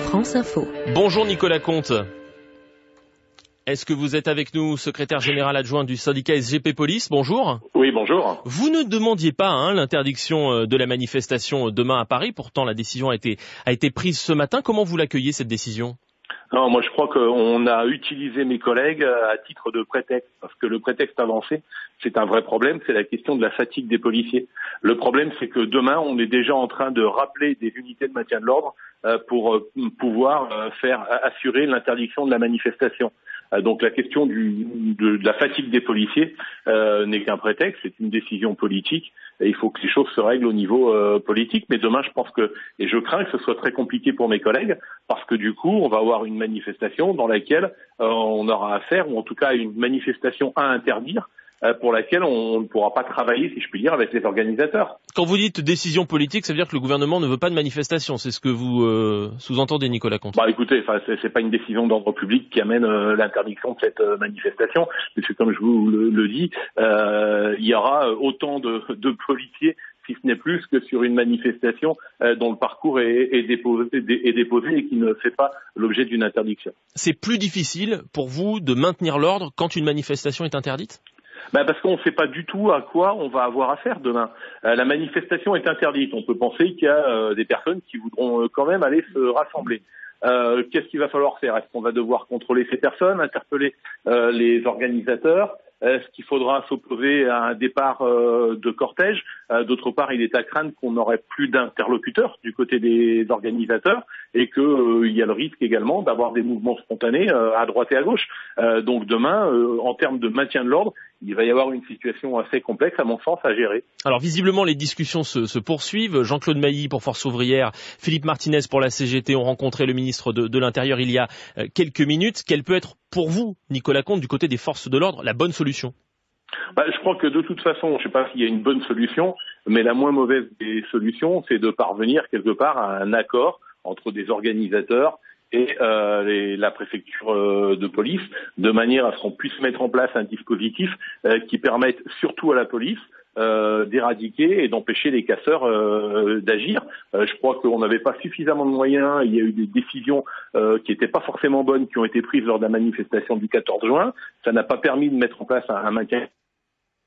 France Info. Bonjour Nicolas Comte. Est-ce que vous êtes avec nous, secrétaire général adjoint du syndicat SGP Police? Bonjour. Oui, bonjour. Vous ne demandiez pas l'interdiction de la manifestation demain à Paris. Pourtant, la décision a été prise ce matin. Comment vous l'accueillez, cette décision? Non, moi je crois qu'on a utilisé mes collègues à titre de prétexte, parce que le prétexte avancé, c'est un vrai problème, c'est la question de la fatigue des policiers. Le problème, c'est que demain, on est déjà en train de rappeler des unités de maintien de l'ordre pour pouvoir assurer l'interdiction de la manifestation. Donc la question de la fatigue des policiers n'est qu'un prétexte, c'est une décision politique et il faut que les choses se règlent au niveau politique. Mais demain, je pense et je crains que ce soit très compliqué pour mes collègues parce que du coup, on va avoir une manifestation dans laquelle on aura affaire, ou en tout cas une manifestation à interdire, pour laquelle on ne pourra pas travailler, si je puis dire, avec les organisateurs. Quand vous dites décision politique, ça veut dire que le gouvernement ne veut pas de manifestation. C'est ce que vous sous-entendez, Nicolas Comte? Écoutez, c'est pas une décision d'ordre public qui amène l'interdiction de cette manifestation, puisque comme je vous le dis, il y aura autant de policiers, si ce n'est plus, que sur une manifestation dont le parcours est déposé et qui ne fait pas l'objet d'une interdiction. C'est plus difficile pour vous de maintenir l'ordre quand une manifestation est interdite? Parce qu'on ne sait pas du tout à quoi on va avoir affaire demain. La manifestation est interdite. On peut penser qu'il y a des personnes qui voudront quand même aller se rassembler. Qu'est-ce qu'il va falloir faire? Est-ce qu'on va devoir contrôler ces personnes, interpeller les organisateurs? Est-ce qu'il faudra s'opposer à un départ de cortège? D'autre part, il est à craindre qu'on n'aurait plus d'interlocuteurs du côté des organisateurs et qu'il y a le risque également d'avoir des mouvements spontanés à droite et à gauche. Donc demain, en termes de maintien de l'ordre, il va y avoir une situation assez complexe, à mon sens, à gérer. Alors visiblement, les discussions se poursuivent. Jean-Claude Mailly pour Force Ouvrière, Philippe Martinez pour la CGT ont rencontré le ministre de l'Intérieur il y a quelques minutes. Quelle peut être pour vous, Nicolas Comte, du côté des forces de l'ordre, la bonne solution? Je crois que de toute façon, je ne sais pas s'il y a une bonne solution, mais la moins mauvaise des solutions, c'est de parvenir quelque part à un accord entre des organisateurs et la préfecture de police, de manière à ce qu'on puisse mettre en place un dispositif qui permette surtout à la police d'éradiquer et d'empêcher les casseurs d'agir. Je crois qu'on n'avait pas suffisamment de moyens. Il y a eu des décisions qui n'étaient pas forcément bonnes, qui ont été prises lors de la manifestation du 14 juin. Ça n'a pas permis de mettre en place un maintien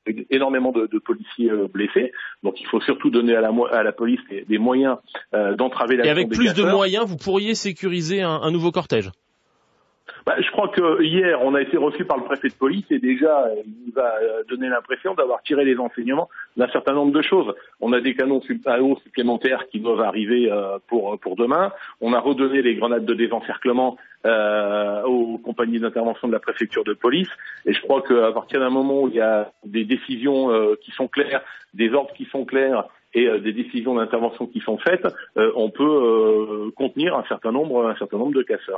avec énormément de policiers blessés. Donc il faut surtout donner à la police des moyens d'entraver l'action des casseurs. Et avec plus de moyens, vous pourriez sécuriser un nouveau cortège? Je crois que hier, on a été reçu par le préfet de police et déjà, il nous a donné l'impression d'avoir tiré les enseignements d'un certain nombre de choses. On a des canons à eau supplémentaires qui doivent arriver pour demain. On a redonné les grenades de désencerclement aux compagnies d'intervention de la préfecture de police. Et je crois qu'à partir d'un moment où il y a des décisions qui sont claires, des ordres qui sont clairs, et des décisions d'intervention qui sont faites, on peut contenir un certain nombre de casseurs.